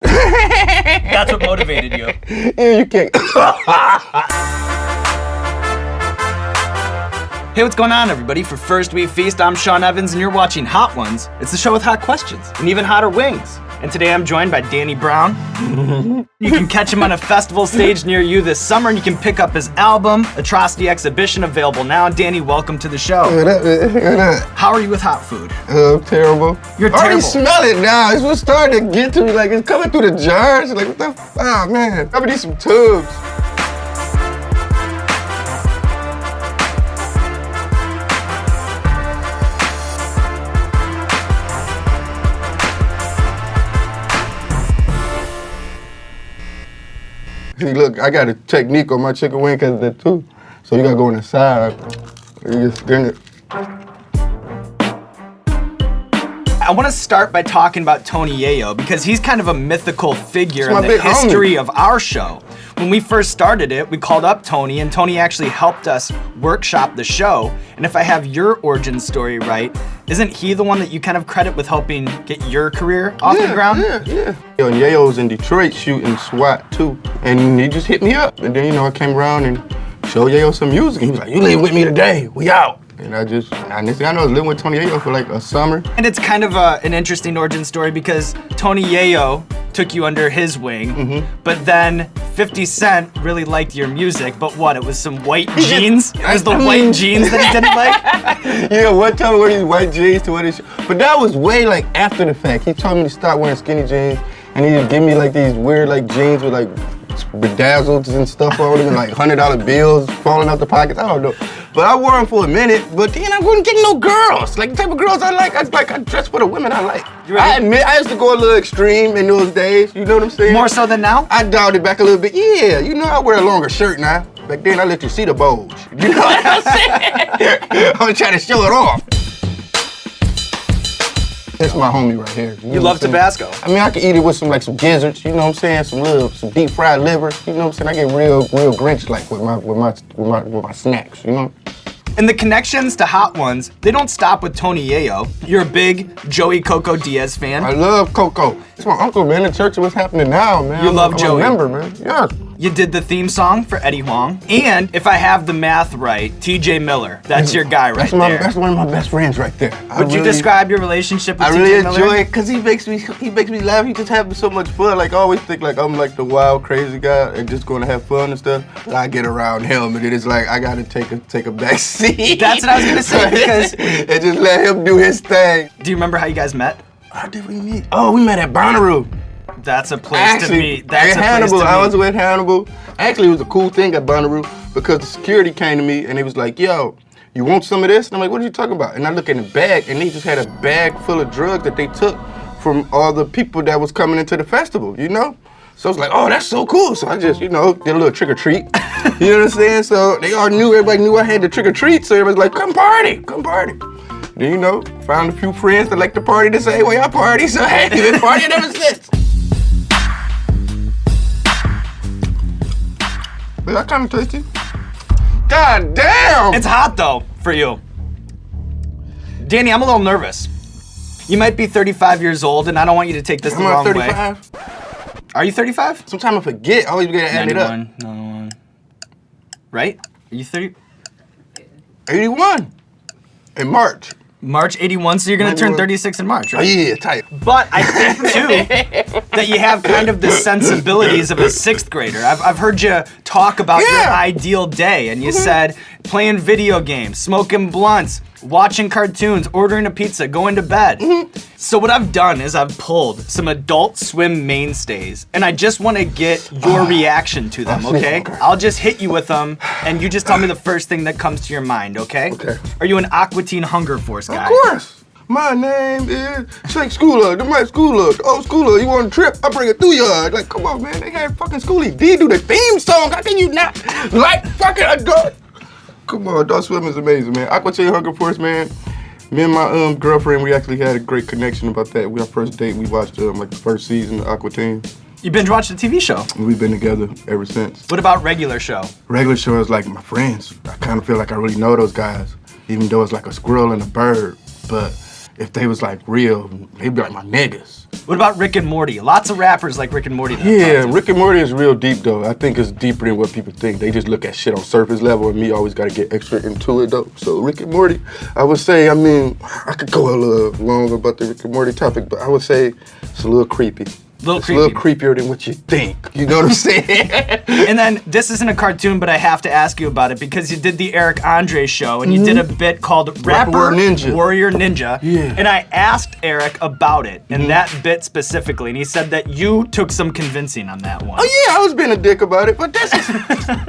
That's what motivated you. Yeah, you can't. Hey, what's going on, everybody? For First Week Feast, I'm Sean Evans, and you're watching Hot Ones. It's the show with hot questions and even hotter wings. And today I'm joined by Danny Brown. You can catch him on a festival stage near you this summer, and you can pick up his album, Atrocity Exhibition, available now. Danny, welcome to the show. How are you with hot food? Terrible. You're I already terrible. smell it now. It's what's starting to get to me. Like, it's coming through the jars. Like, what the fuck, man? I need some tubs. See, look, I got a technique on my chicken wing because of that too. So you gotta go on the side. You just spin it. I want to start by talking about Tony Yayo because he's kind of a mythical figure He's in my the big homie. history of our show. When we first started it, we called up Tony, and Tony actually helped us workshop the show. And if I have your origin story right, isn't he the one that you kind of credit with helping get your career off the ground? Yeah. And Yayo was in Detroit shooting SWAT too. And he just hit me up. And then, I came around and showed Yayo some music. And he was like, you live with me today, we out. And I know I was living with Tony Yayo for like a summer. And it's kind of an interesting origin story because Tony Yayo took you under his wing, but then 50 Cent really liked your music, but what, it was some white jeans? It was the white jeans that he didn't like? Yeah, one time I wore these white jeans to wear this. But that was way like after the fact. He told me to stop wearing skinny jeans, and he would give me like these weird like jeans with like bedazzles and stuff on them, and like $100 bills falling out the pockets. I don't know. But I wore them for a minute, but then I wasn't getting no girls. Like the type of girls I like, I dress for the women I like. I admit, I used to go a little extreme in those days, you know what I'm saying? More so than now? I dialed it back a little bit. Yeah, I wear a longer shirt now. Back then I let you see the bulge. You know what I'm saying? I'm trying to show it off. That's my homie right here. You love Tabasco. I mean, I could eat it with some gizzards, you know what I'm saying? Some deep fried liver, you know what I'm saying? I get real Grinch like with my snacks, you know? And the connections to Hot Ones, they don't stop with Tony Yayo. You're a big Joey Coco Diaz fan. I love Coco. It's my uncle, man. The church of what's happening now, man. You love Joey. I'm a member, man. Yes. You did the theme song for Eddie Huang. And if I have the math right, TJ Miller, that's your guy right there. That's one of my best friends right there. Would you describe your relationship with TJ Miller? I really enjoy it because he makes me laugh. He just having so much fun. Like I always think like I'm like the wild, crazy guy and just going to have fun and stuff. But I get around him and it's like I gotta take a back seat. That's what I was gonna say because and just let him do his thing. Do you remember how you guys met? How did we meet? Oh, we met at Bonnaroo. That's a place to meet. That's a Hannibal. place to meet. I was with Hannibal. Actually, it was a cool thing at Bonnaroo because the security came to me and he was like, yo, you want some of this? And I'm like, what are you talking about? And I look in the bag and they just had a bag full of drugs that they took from all the people that was coming into the festival, So I was like, oh, that's so cool. So I just, did a little trick or treat. You know what I'm saying? So everybody knew I had the trick or treat. So everybody's like, come party. Then, found a few friends that like to party to say, well, y'all party. So hey, we've been partying ever since. Is that kind of tasty? God damn! It's hot though, for you. Danny, I'm a little nervous. You might be 35 years old, and I don't want you to take this the wrong way. 35. Are you 35? Sometimes I forget. I always forget to add it up. 91. Right? Are you 30? 81. In March. March 81, so you're gonna turn 36 in March, right? Oh yeah, tight. But I think too that you have kind of the sensibilities of a sixth grader. I've heard you talk about your ideal day, and you said playing video games, smoking blunts, watching cartoons, ordering a pizza, going to bed. So what I've done is I've pulled some Adult Swim mainstays, and I just want to get your reaction to them, okay? I'll just hit you with them, and you just tell me the first thing that comes to your mind, okay? Okay. Are you an Aqua Teen Hunger Force guy? Of course. My name is Shake Schooler, the my schooler, the old schooler. You want a trip? I bring it through you. Like, come on, man. They had fucking Schoolie D do the theme song. How can you not like fucking Adult? Come on, Adult Swim is amazing, man. Aqua Teen Hunger Force, man. Me and my girlfriend, we actually had a great connection about that. Our first date, we watched the first season of Aqua Teen. You binge watched the TV show? We've been together ever since. What about regular show? Regular show is like my friends. I kind of feel like I really know those guys, even though it's like a squirrel and a bird. But if they was like real, they'd be like my niggas. What about Rick and Morty? Lots of rappers like Rick and Morty. Yeah, Rick and Morty is real deep though. I think it's deeper than what people think. They just look at shit on surface level, and me always gotta get extra into it though. So Rick and Morty, I would say, I mean, I could go a little long about the Rick and Morty topic, but I would say it's a little creepy. It's a little creepier than what you think. You know what I'm saying? And then, this isn't a cartoon, but I have to ask you about it because you did the Eric Andre show and you did a bit called Rapper Warrior Ninja. Yeah. And I asked Eric about it and that bit specifically, and he said that you took some convincing on that one. Oh yeah, I was being a dick about it, but that's just,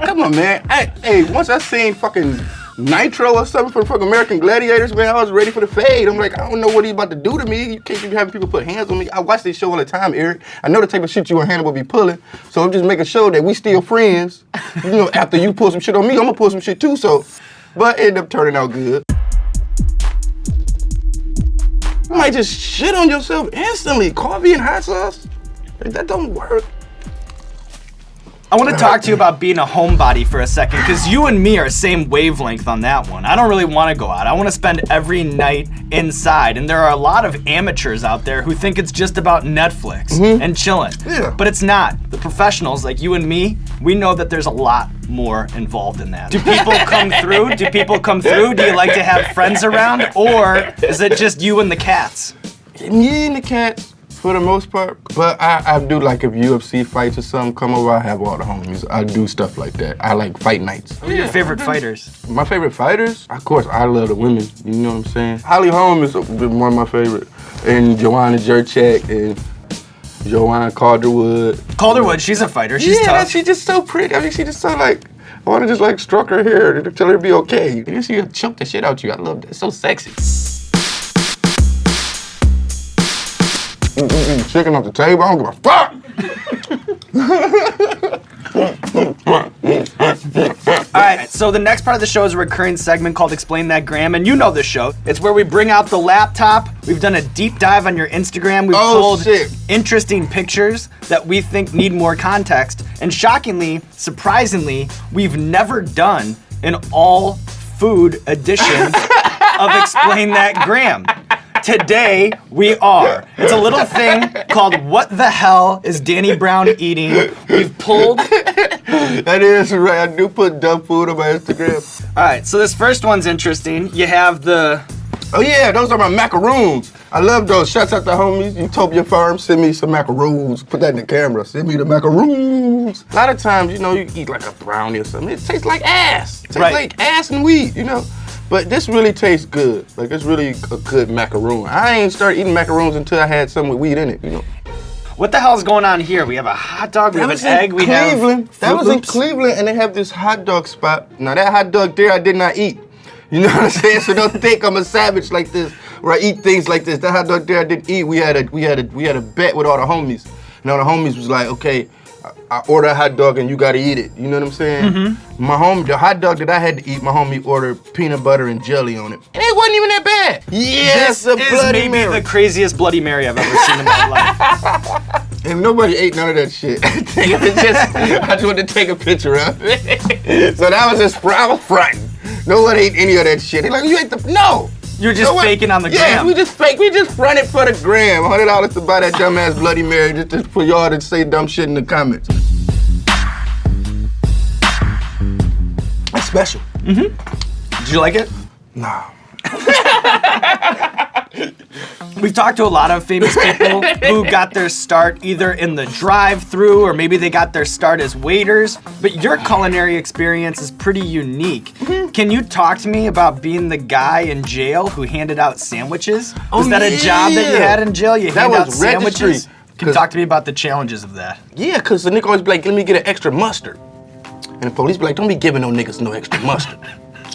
come on, man. Hey, once I seen fucking Nitro or something for the fucking American Gladiators, man, I was ready for the fade. I'm like, I don't know what he's about to do to me. You can't keep having people put hands on me. I watch this show all the time, Eric. I know the type of shit you and Hannibal be pulling, so I'm just making sure that we still friends. You know, after you pull some shit on me, I'm gonna pull some shit too, so. But it ended up turning out good. You might just shit on yourself instantly. Coffee and hot sauce? Like, that don't work. I want to talk to you about being a homebody for a second, because you and me are same wavelength on that one. I don't really want to go out. I want to spend every night inside, and there are a lot of amateurs out there who think it's just about Netflix and chilling. Yeah. But it's not. The professionals like you and me, we know that there's a lot more involved in that. Do people come through? Do people come through? Do you like to have friends around? Or is it just you and the cats? Me and the cats. For the most part, but I do like if UFC fights or something come over, I have all the homies. I do stuff like that. I like fight nights. Who are your favorite fighters? My favorite fighters? Of course, I love the women. You know what I'm saying? Holly Holm is one of my favorite. And Joanna Jurchak and Joanna Calderwood. Calderwood, she's a fighter. She's tough. She's just so pretty. I mean, she just so like, I want to just like stroke her hair and tell her to be okay. And she choke the shit out you. I love that. It's so sexy. Chicken off the table, I don't give a fuck. All right, so the next part of the show is a recurring segment called Explain That Gram, and you know the show. It's where we bring out the laptop. We've done a deep dive on your Instagram. We've pulled interesting pictures that we think need more context. And shockingly, surprisingly, we've never done an all-food edition of Explain That Gram. Today, we are. It's a little thing called What the Hell is Danny Brown Eating? We've pulled. That is right. I do put dumb food on my Instagram. All right, so this first one's interesting. You have the. Oh yeah, those are my macaroons. I love those. Shouts out to homies. Utopia Farm, send me some macaroons. Put that in the camera. Send me the macaroons. A lot of times, you know, you eat like a brownie or something. It tastes like ass. It tastes like ass and weed, you know. But this really tastes good. Like, it's really a good macaroon. I ain't started eating macaroons until I had something with weed in it, you know. What the hell's going on here? We have a hot dog, we have an egg, we have That was in Cleveland, and they have this hot dog spot. Now, that hot dog there I did not eat. You know what I'm saying? So don't think I'm a savage like this, where I eat things like this. That hot dog there I didn't eat. We had a bet with all the homies. And all the homies was like, okay, I order a hot dog and you gotta eat it. You know what I'm saying? The hot dog that I had to eat, my homie ordered peanut butter and jelly on it. And it wasn't even that bad. Yes, this is maybe the craziest Bloody Mary I've ever seen in my life. And nobody ate none of that shit. I just wanted to take a picture of it. So that was just, I was fronting. Nobody ate any of that shit. They're like, you ate the, no. You're just faking on the gram. Yeah, we just run it for the gram. $100 to buy that dumbass Bloody Mary just for y'all to say dumb shit in the comments. That's special. Did you like it? Nah. We've talked to a lot of famous people who got their start either in the drive-thru or maybe they got their start as waiters, but your culinary experience is pretty unique. Can you talk to me about being the guy in jail who handed out sandwiches? Was that a job that you had in jail? You handed out sandwiches? Can you talk to me about the challenges of that? Yeah, because the nigga always be like, let me get an extra mustard. And the police be like, don't be giving no niggas no extra mustard.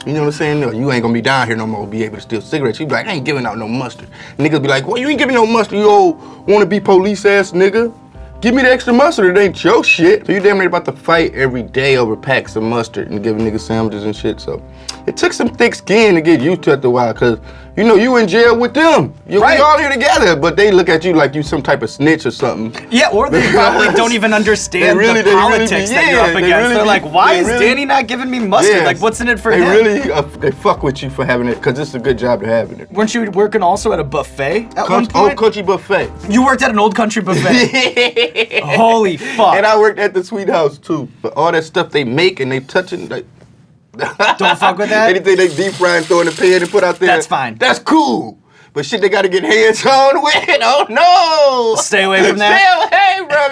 You know what I'm saying? No, you ain't gonna be down here no more, be able to steal cigarettes. You be like, I ain't giving out no mustard. Niggas be like, well, you ain't giving no mustard, you old wanna be police ass nigga. Give me the extra mustard, it ain't your shit. So you damn near about to fight every day over packs of mustard and giving niggas sandwiches and shit, so it took some thick skin to get used to after a while, cause you know you in jail with them. We all here together, but they look at you like you some type of snitch or something. Yeah, or they probably don't even understand the politics that you're up against. They're like, why is Danny not giving me mustard? Like, what's in it for him? They fuck with you for having it, cause it's a good job to have it. Weren't you working also at a buffet at one point? Old country buffet. You worked at an old country buffet? Holy fuck. And I worked at the Sweet House too. But all that stuff they make and they touching, like, don't fuck with that? Anything they deep fry and throw in the pan and put out there. That's fine. That's cool. But shit they gotta get hands on with, oh no! Stay away from that? Stay away from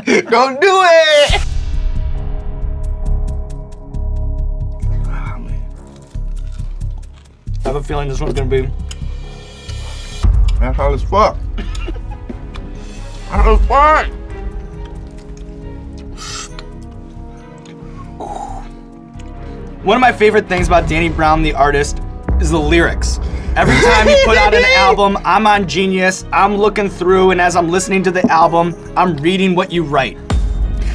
it! Don't do it! Oh, man. I have a feeling this one's gonna be... That's hot as fuck. Hot as fuck! One of my favorite things about Danny Brown, the artist, is the lyrics. Every time you put out an album, I'm on Genius, I'm looking through, and as I'm listening to the album, I'm reading what you write.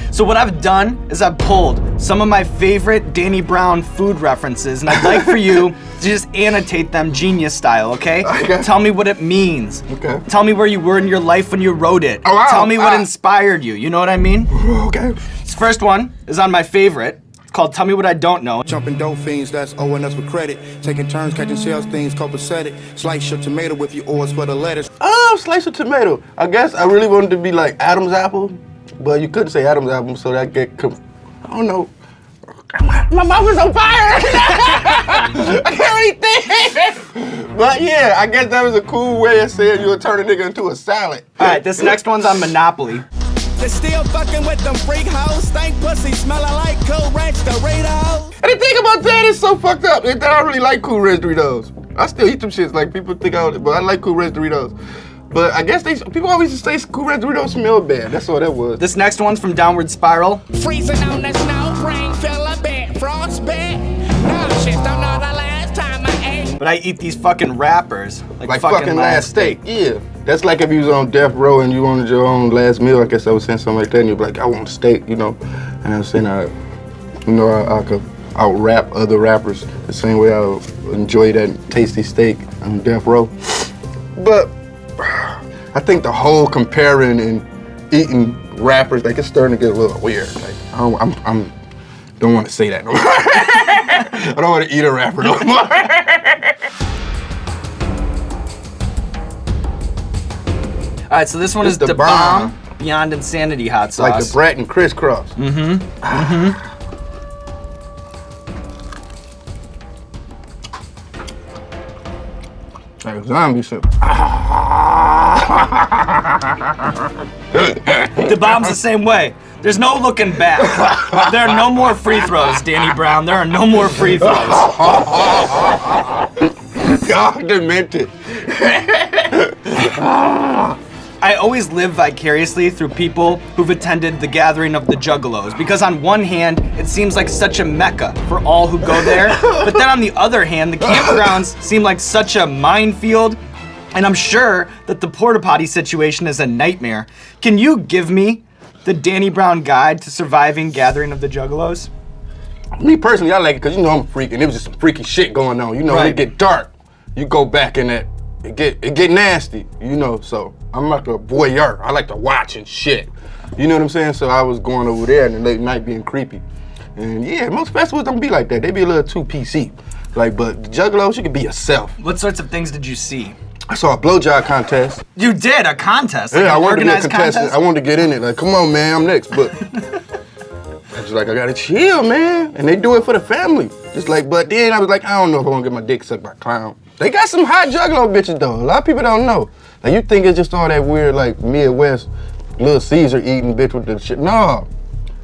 So what I've done is I've pulled some of my favorite Danny Brown food references, and I'd like for you to just annotate them Genius style, okay? Tell me what it means. Okay. Tell me where you were in your life when you wrote it. Oh, wow. Tell me what inspired you, you know what I mean? Okay. This first one is on my favorite. It's called Tell Me What I Don't Know. Jumping dope fiends, that's owing us with credit. Taking turns catching shells, things copacetic. Slice your tomato with your oars for the lettuce. Oh, slice of tomato. I guess I really wanted to be like Adam's apple, but you couldn't say Adam's apple, so that I don't know. My mouth is on fire! I can't really think! But yeah, I guess that was a cool way of saying you would turn a nigga into a salad. All right, this next one's on Monopoly. They still fucking with them freak hoes. Stank pussy smelling like Cool Ranch Doritos. And the thing about that is so fucked up is that I really like Cool Ranch Doritos. I still eat them shits, like people think I don't, but I like Cool Ranch Doritos. But I guess people always just say Cool Ranch Doritos smell bad. That's all that was. This next one's from Downward Spiral. Freezing on the snow, rain fell a bit, frostbite. No shit, don't know the last time I ate. But I eat these fucking wrappers. Like fucking last steak. Yeah. That's like if you was on death row and you wanted your own last meal. I guess I was saying something like that, and you'd be like, I want a steak, you know. And I was saying, I could out-rap other rappers the same way I enjoy that tasty steak on death row. But I think the whole comparing and eating rappers, like, it's starting to get a little weird. Like, I don't want to say that no more. I don't want to eat a rapper no more. All right, so this one is the bomb Beyond Insanity hot sauce. Like the Brat and Crisscross. Like zombie shit. The bomb's the same way. There's no looking back. There are no more free throws, Danny Brown. There are no more free throws. God demented. I always live vicariously through people who've attended the gathering of the Juggalos, because on one hand, it seems like such a mecca for all who go there, but then on the other hand, the campgrounds seem like such a minefield, and I'm sure that the porta potty situation is a nightmare. Can you give me the Danny Brown guide to surviving gathering of the Juggalos? Me personally, I like it because you know I'm a freak, and there was just some freaky shit going on. You know, when it get dark, you go back in that, it get nasty, you know, so I'm like a voyeur. I like to watch and shit. You know what I'm saying? So I was going over there in the late night being creepy. And yeah, most festivals don't be like that. They be a little too PC. Like, but the Juggalos, you can be yourself. What sorts of things did you see? I saw a blowjob contest. You did? A contest? Like yeah, I wanted to be a organized contestant. contest? I wanted to get in it. Like, come on, man, I'm next. But I was like, I gotta chill, man. And they do it for the family. Just like, but then I was like, I don't know if I want to get my dick sucked by a clown. They got some hot Juggalo bitches though. A lot of people don't know. Like, you think it's just all that weird, like, Midwest, Little Caesar eating bitch with the shit. No.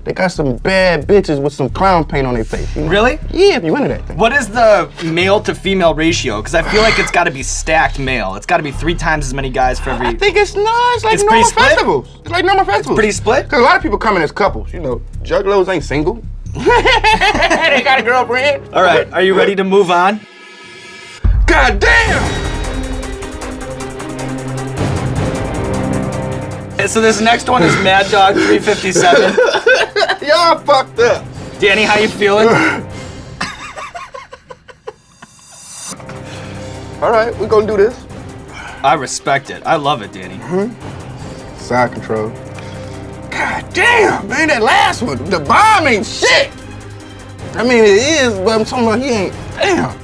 They got some bad bitches with some clown paint on their face. You know? Really? Yeah, if you into that thing. What is the male to female ratio? Because I feel like it's got to be stacked male. It's got to be 3 times as many guys for every... I think it's nice, like It's normal pretty split? festivals. It's like normal festivals. Pretty split? Because a lot of people come in as couples, you know. Juggalos ain't single. They got a girlfriend. All right, are you ready to move on? God damn! So this next one is Mad Dog 357. Y'all fucked up. Danny, how you feeling? All right, we're gonna do this. I respect it. I love it, Danny. Side control. God damn, man, that last one, the bomb ain't shit. I mean, it is, but I'm talking about he ain't. Damn.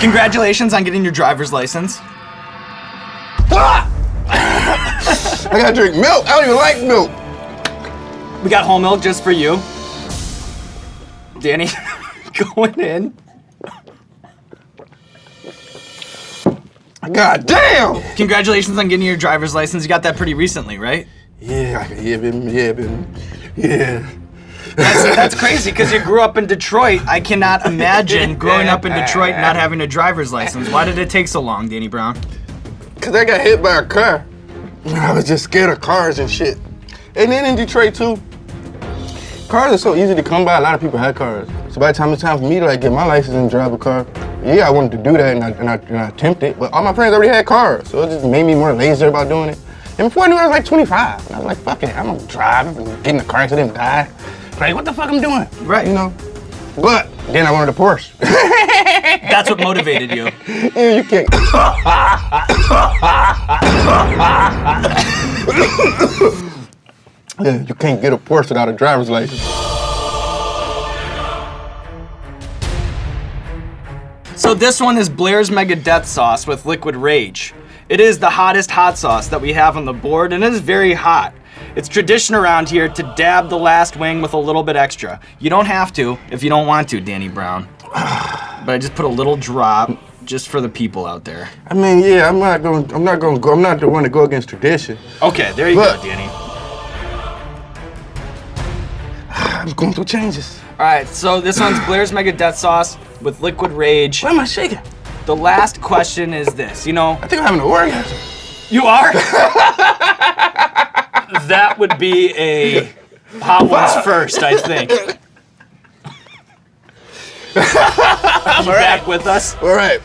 Congratulations on getting your driver's license. Ah! I gotta drink milk. I don't even like milk. We got whole milk just for you. Danny, going in. God damn! Congratulations on getting your driver's license. You got that pretty recently, right? Yeah. That's crazy because you grew up in Detroit. I cannot imagine growing up in Detroit not having a driver's license. Why did it take so long, Danny Brown? Cause I got hit by a car. I was just scared of cars and shit. And then in Detroit too, cars are so easy to come by. A lot of people had cars. So by the time it's time for me to like get my license and drive a car, yeah, I wanted to do that and I attempted. But all my friends already had cars, so it just made me more lazy about doing it. And before I knew it, I was like 25. And I was like, fuck it, I'm gonna drive and get in a car accident and die. Like, what the fuck I'm doing? Right. You know? But then I wanted a Porsche. That's what motivated you. Yeah, you can't. Yeah, you can't get a Porsche without a driver's license. So this one is Blair's Mega Death Sauce with Liquid Rage. It is the hottest hot sauce that we have on the board, and it is very hot. It's tradition around here to dab the last wing with a little bit extra. You don't have to if you don't want to, Danny Brown. But I just put a little drop just for the people out there. I mean, yeah, I'm not the one to go against tradition. Okay, there you go, Danny. I'm going through changes. All right, so this one's Blair's Mega Death Sauce with Liquid Rage. Why am I shaking? The last question is this, I think I'm having an orgasm. You are? That would be a hot ones first, I think. Are you back with us? All right.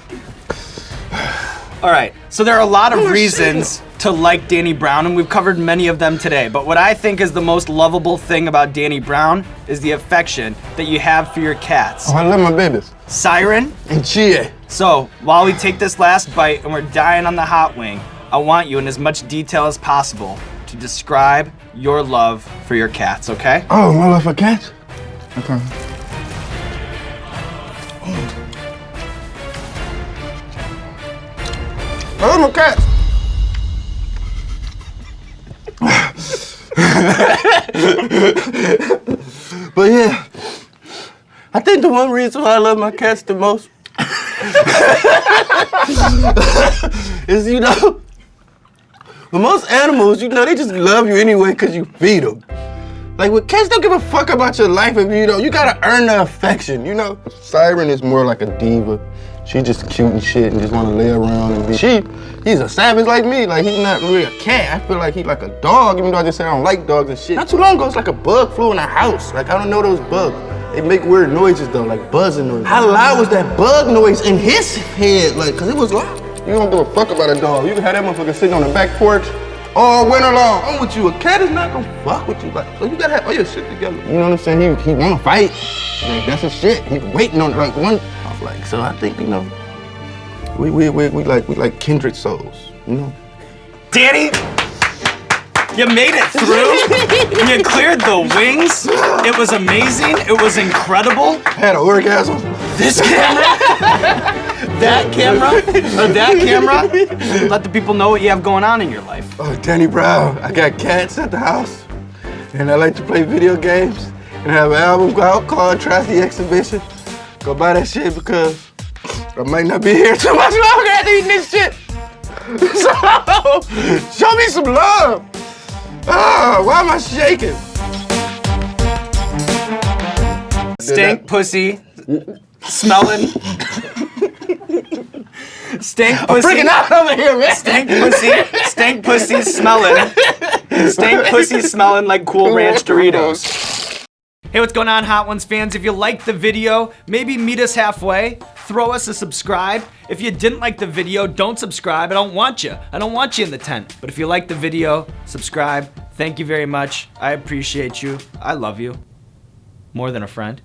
All right, so there are a lot of reasons to like Danny Brown, and we've covered many of them today. But what I think is the most lovable thing about Danny Brown is the affection that you have for your cats. Oh, I love my babies. Siren. And Chia. So, while we take this last bite and we're dying on the hot wing, I want you in as much detail as possible to describe your love for your cats, okay? Oh, my love for cats? Okay. I love my cats. But yeah, I think the one reason why I love my cats the most is, with most animals, they just love you anyway because you feed them. Like, with cats, don't give a fuck about your life if you gotta earn their affection, Siren is more like a diva. She just cute and shit and just wanna lay around and be. He's a savage like me. Like, he's not really a cat. I feel like he's like a dog, even though I just said I don't like dogs and shit. Not too long ago, it's like a bug flew in our house. Like, I don't know those bugs. They make weird noises though, like buzzing noises. How loud was that bug noise in his head? Like, cause it was loud. You don't give a fuck about a dog. You can have that motherfucker sitting on the back porch all winter long. I'm with you. A cat is not gonna fuck with you. Like, so you gotta have all your shit together. You know what I'm saying? He wanna fight. Like, that's his shit. He's waiting on it. Like one. I was like, so I think we like kindred souls. Danny, you made it through. You cleared the wings. It was amazing. It was incredible. I had an orgasm. This camera, that camera. Let the people know what you have going on in your life. Oh, Danny Brown. I got cats at the house, and I like to play video games, and have an album out called Trust the Exhibition. Go buy that shit because I might not be here too much longer after eating this shit. So, show me some love. Oh, why am I shaking? Stank pussy, smelling. Stank pussy. I'm freaking out over here, man. Stank pussy smelling. Stank pussy smelling like Cool Ranch Doritos. Hey, what's going on, Hot Ones fans? If you liked the video, maybe meet us halfway. Throw us a subscribe. If you didn't like the video, don't subscribe. I don't want you. I don't want you in the tent. But if you like the video, subscribe. Thank you very much. I appreciate you. I love you. More than a friend.